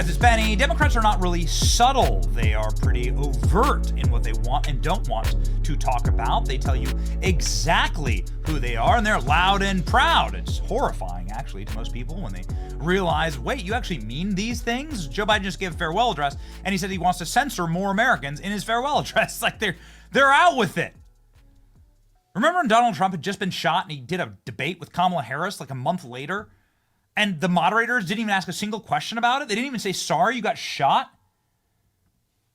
guys, it's Benny. Democrats are not really subtle. They are pretty overt in what they want and don't want to talk about. They tell you exactly who they are, and they're loud and proud. It's horrifying, actually, to most people when they realize, wait, you actually mean these things? Joe Biden just gave a farewell address, and he said he wants to censor more Americans in his farewell address. Like, they're out with it. Remember when Donald Trump had just been shot and he did a debate with Kamala Harris like a month later? And the moderators didn't even ask a single question about it. They didn't even say, sorry, you got shot.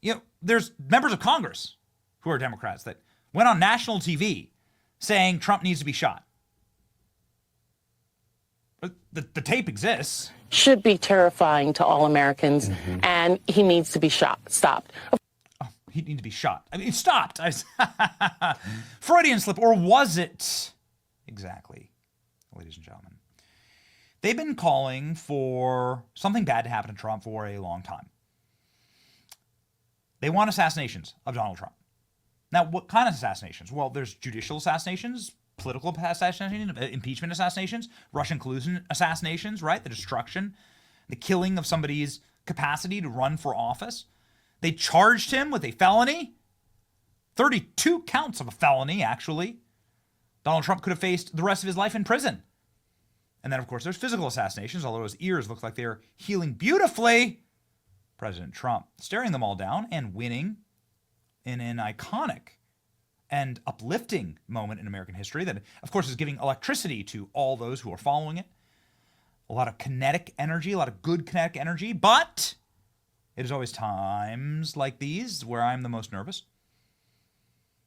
You know, there's members of Congress who are Democrats that went on national TV saying Trump needs to be shot. The tape exists. Should be terrifying to all Americans, and he needs to be stopped. Oh, he needs to be shot. I mean, stopped. Freudian slip, or was it? Exactly, ladies and gentlemen. They've been calling for something bad to happen to Trump for a long time. They want assassinations of Donald Trump. Now, what kind of assassinations? Well, there's judicial assassinations, political assassinations, impeachment assassinations, Russian collusion assassinations, right? The destruction, the killing of somebody's capacity to run for office. They charged him with a felony, 32 counts of a felony, actually. Donald Trump could have faced the rest of his life in prison. And then, of course, there's physical assassinations, although his ears look like they're healing beautifully. President Trump staring them all down and winning in an iconic and uplifting moment in American history that, of course, is giving electricity to all those who are following it. A lot of kinetic energy, a lot of good kinetic energy, but it is always times like these where I'm the most nervous.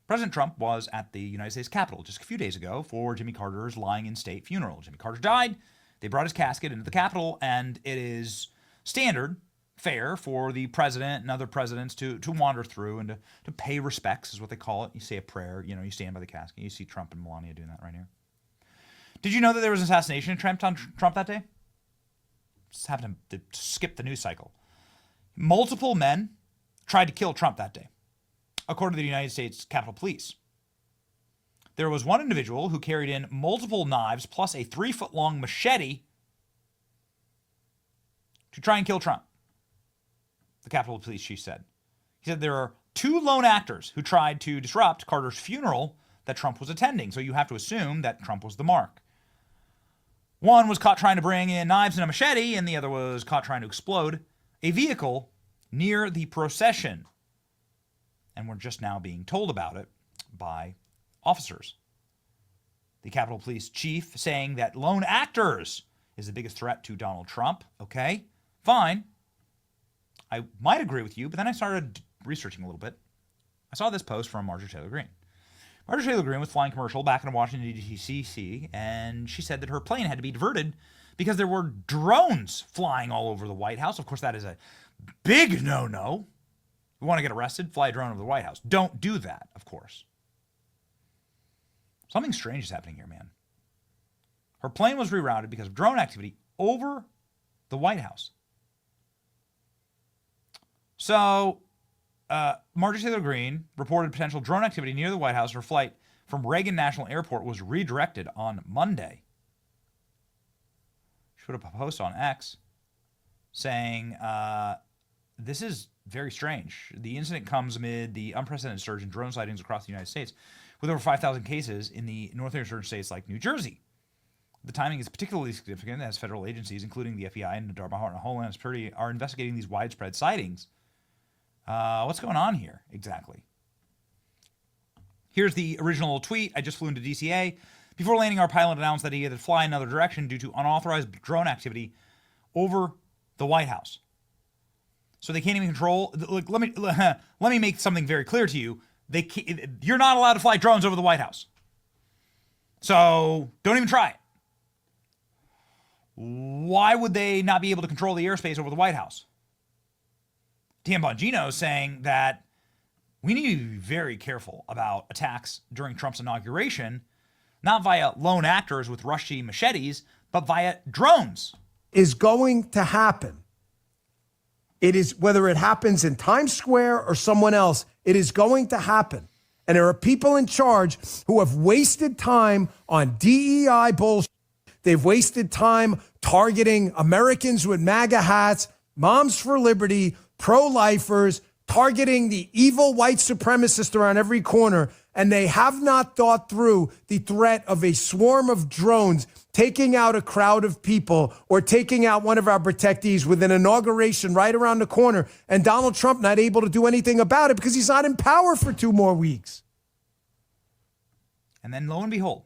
President Trump was at the United States Capitol just a few days ago for Jimmy Carter's lying-in-state funeral. Jimmy Carter died. They brought his casket into the Capitol, and it is standard fare for the president and other presidents to wander through and to pay respects, is what they call it. You say a prayer, you stand by the casket. You see Trump and Melania doing that right here. Did you know that there was an assassination attempt on Trump that day? Just happened to skip the news cycle. Multiple men tried to kill Trump that day, according to the United States Capitol Police. There was one individual who carried in multiple knives plus a 3-foot-long machete to try and kill Trump, the Capitol Police chief said. He said there are 2 lone actors who tried to disrupt Carter's funeral that Trump was attending, so you have to assume that Trump was the mark. One was caught trying to bring in knives and a machete, and the other was caught trying to explode a vehicle near the procession. And we're just now being told about it by officers. The Capitol Police chief saying that lone actors is the biggest threat to Donald Trump. Okay, fine. I might agree with you, but then I started researching a little bit. I saw this post from Marjorie Taylor Greene. Marjorie Taylor Greene was flying commercial back in Washington, D.C., and she said that her plane had to be diverted because there were drones flying all over the White House. Of course, that is a big no-no. You want to get arrested? Fly a drone over the White House. Don't do that, of course. Something strange is happening here, man. Her plane was rerouted because of drone activity over the White House. So, Marjorie Taylor Greene reported potential drone activity near the White House. Her flight from Reagan National Airport was redirected on Monday. She put up a post on X saying, this is very strange. The incident comes amid the unprecedented surge in drone sightings across the United States, with over 5,000 cases in the northern states like New Jersey. The timing is particularly significant as federal agencies, including the FBI and the Department of Homeland Security, are investigating these widespread sightings. What's going on here exactly? Here's the original tweet. I just flew into DCA. Before landing, our pilot announced that he had to fly in another direction due to unauthorized drone activity over the White House. So they can't even control. Look, let me make something very clear to you. You're not allowed to fly drones over the White House. So don't even try it. Why would they not be able to control the airspace over the White House? Dan Bongino saying that we need to be very careful about attacks during Trump's inauguration, not via lone actors with rusty machetes, but via drones. Is going to happen. It is, whether it happens in Times Square or someone else, it is going to happen. And there are people in charge who have wasted time on DEI bullshit. They've wasted time targeting Americans with MAGA hats. Moms for Liberty, pro-lifers, targeting the evil white supremacists around every corner, and they have not thought through the threat of a swarm of drones taking out a crowd of people or taking out one of our protectees with an inauguration right around the corner, and Donald Trump not able to do anything about it because he's not in power for 2 more weeks. And then lo and behold,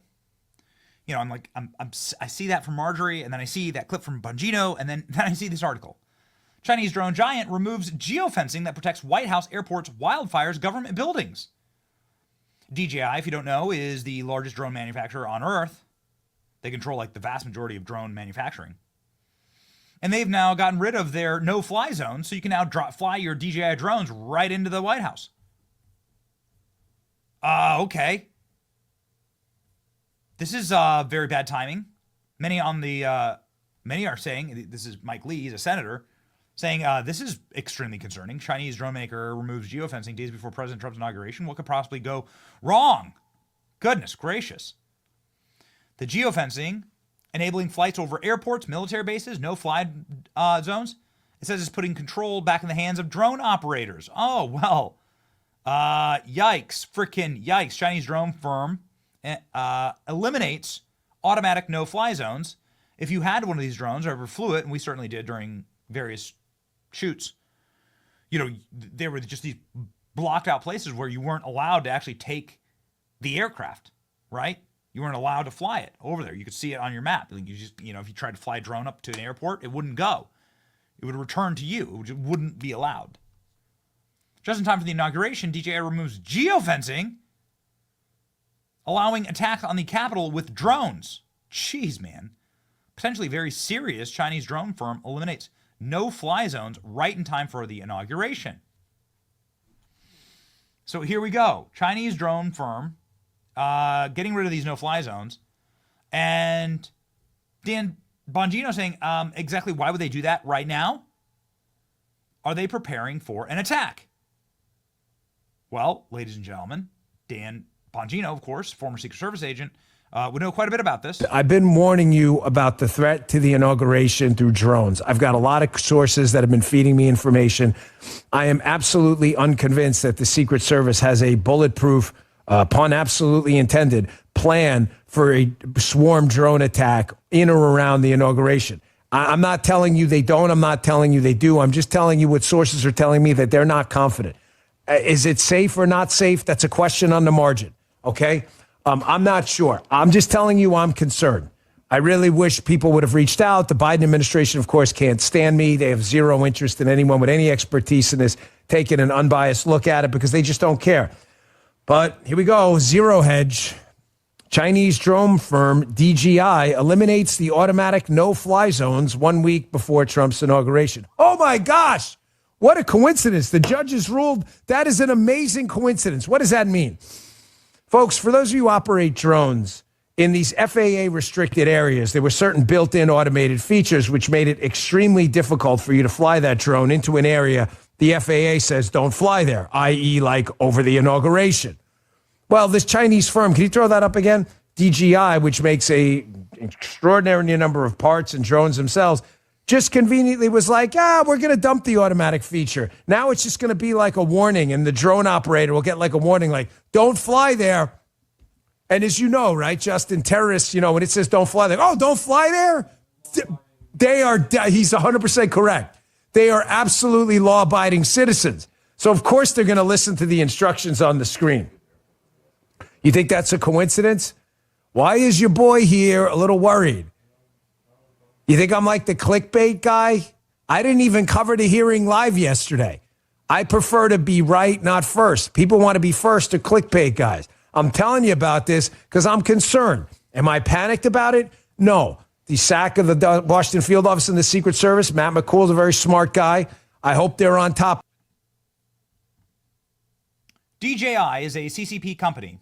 I see that from Marjorie, and then I see that clip from Bongino, and then I see this article. Chinese drone giant removes geofencing that protects White House, airports, wildfires, government buildings. DJI, if you don't know, is the largest drone manufacturer on Earth. They control like the vast majority of drone manufacturing. And they've now gotten rid of their no-fly zone, so you can now fly your DJI drones right into the White House. Okay. This is very bad timing. Many are saying, this is Mike Lee, he's a senator, saying this is extremely concerning. Chinese drone maker removes geofencing days before President Trump's inauguration. What could possibly go wrong? Goodness gracious. The geofencing, enabling flights over airports, military bases, no-fly zones. It says it's putting control back in the hands of drone operators. Oh, well. Yikes. Frickin' yikes. Chinese drone firm eliminates automatic no-fly zones. If you had one of these drones or ever flew it, and we certainly did during various shoots, there were just these blocked out places where you weren't allowed to actually take the aircraft, right? You weren't allowed to fly it over there. You could see it on your map. You just, if you tried to fly a drone up to an airport, it wouldn't go. It would return to you. It wouldn't be allowed. Just in time for the inauguration, DJI removes geofencing, allowing attacks on the Capitol with drones. Jeez, man. Potentially very serious. Chinese drone firm eliminates no-fly zones right in time for the inauguration. So here we go. Chinese drone firm getting rid of these no-fly zones. And Dan Bongino saying, exactly why would they do that right now? Are they preparing for an attack? Well, ladies and gentlemen, Dan Bongino, of course, former Secret Service agent, would know quite a bit about this. I've been warning you about the threat to the inauguration through drones. I've got a lot of sources that have been feeding me information. I am absolutely unconvinced that the Secret Service has a bulletproof, pun absolutely intended, plan for a swarm drone attack in or around the inauguration. I'm not telling you they don't. I'm not telling you they do. I'm just telling you what sources are telling me that they're not confident. Is it safe or not safe? That's a question on the margin. Okay. I'm not sure. I'm just telling you I'm concerned. I really wish people would have reached out. The Biden administration, of course, can't stand me. They have zero interest in anyone with any expertise in this taking an unbiased look at it because they just don't care. But here we go. Zero Hedge. Chinese drone firm DJI eliminates the automatic no-fly zones 1 week before Trump's inauguration. Oh, my gosh. What a coincidence. The judges ruled that is an amazing coincidence. What does that mean? Folks, for those of you who operate drones in these FAA restricted areas, there were certain built-in automated features which made it extremely difficult for you to fly that drone into an area the FAA says don't fly there, i.e. like over the inauguration. Well, this Chinese firm, can you throw that up again? DJI, which makes an extraordinary number of parts and drones themselves, just conveniently was like, we're going to dump the automatic feature. Now it's just going to be like a warning, and the drone operator will get like a warning like, don't fly there. And as you know, right, Justin, terrorists, when it says don't fly there, don't fly there? He's 100% correct. They are absolutely law-abiding citizens. So, of course, they're going to listen to the instructions on the screen. You think that's a coincidence? Why is your boy here a little worried? You think I'm like the clickbait guy? I didn't even cover the hearing live yesterday. I prefer to be right, not first. People want to be first to clickbait guys. I'm telling you about this because I'm concerned. Am I panicked about it? No. The sack of the Washington field office in the Secret Service, Matt McCool's a very smart guy. I hope they're on top. DJI is a CCP company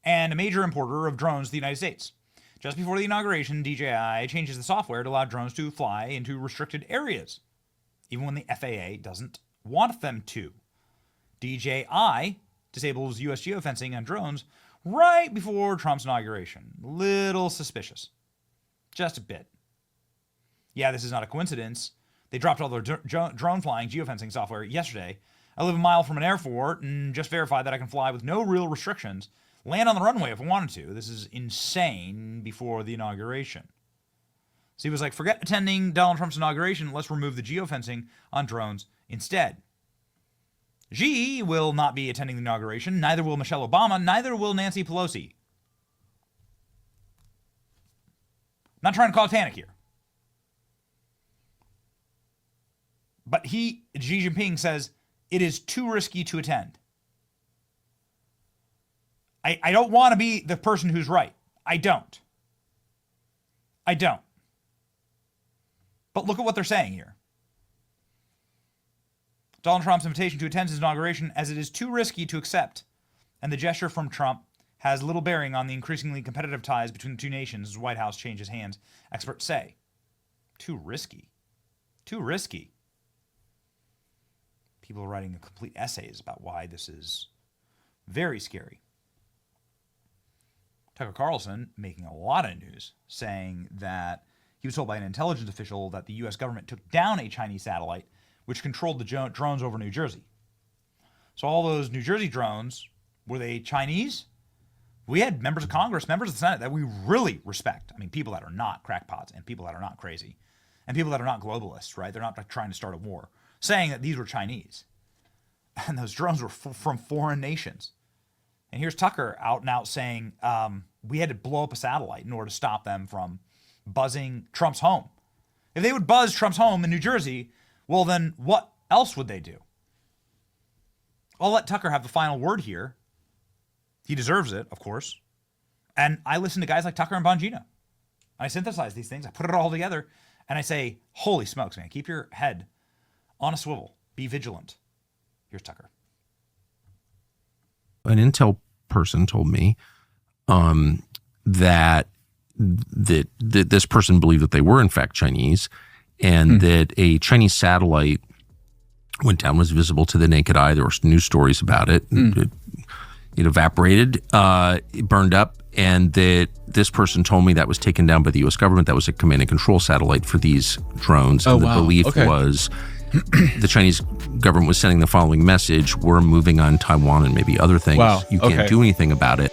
and a major importer of drones to the United States. Just before the inauguration, DJI changes the software to allow drones to fly into restricted areas, even when the FAA doesn't want them to. DJI disables U.S. geofencing on drones right before Trump's inauguration. Little suspicious. Just a bit. Yeah, this is not a coincidence. They dropped all their drone flying geofencing software yesterday. I live a mile from an airport and just verified that I can fly with no real restrictions, land on the runway if I wanted to. This is insane before the inauguration. So he was like, forget attending Donald Trump's inauguration. Let's remove the geofencing on drones instead. Xi will not be attending the inauguration. Neither will Michelle Obama. Neither will Nancy Pelosi. Not trying to cause panic here. But Xi Jinping says it is too risky to attend. I don't want to be the person who's right. I don't. But look at what they're saying here. Donald Trump's invitation to attend his inauguration as it is too risky to accept, and the gesture from Trump has little bearing on the increasingly competitive ties between the two nations as the White House changes hands, experts say. Too risky. Too risky. People are writing complete essays about why this is very scary. Tucker Carlson making a lot of news, saying that he was told by an intelligence official that the U.S. government took down a Chinese satellite which controlled the drones over New Jersey. So all those New Jersey drones, were they Chinese? We had members of Congress, members of the Senate that we really respect. I mean, people that are not crackpots and people that are not crazy and people that are not globalists, right? They're not trying to start a war, saying that these were Chinese. And those drones were from foreign nations. And here's Tucker out and out saying we had to blow up a satellite in order to stop them from buzzing Trump's home. If they would buzz Trump's home in New Jersey, well, then what else would they do? I'll let Tucker have the final word here. He deserves it, of course. And I listen to guys like Tucker and Bongino. I synthesize these things. I put it all together. And I say, holy smokes, man. Keep your head on a swivel. Be vigilant. Here's Tucker. An intel person told me that this person believed that they were in fact Chinese, and that a Chinese satellite went down, was visible to the naked eye. There were news stories about it. It evaporated, it burned up, and that this person told me that was taken down by the U.S. government. That was a command and control satellite for these drones. And the belief was the Chinese government was sending the following message: we're moving on Taiwan and maybe other things. You can't do anything about it.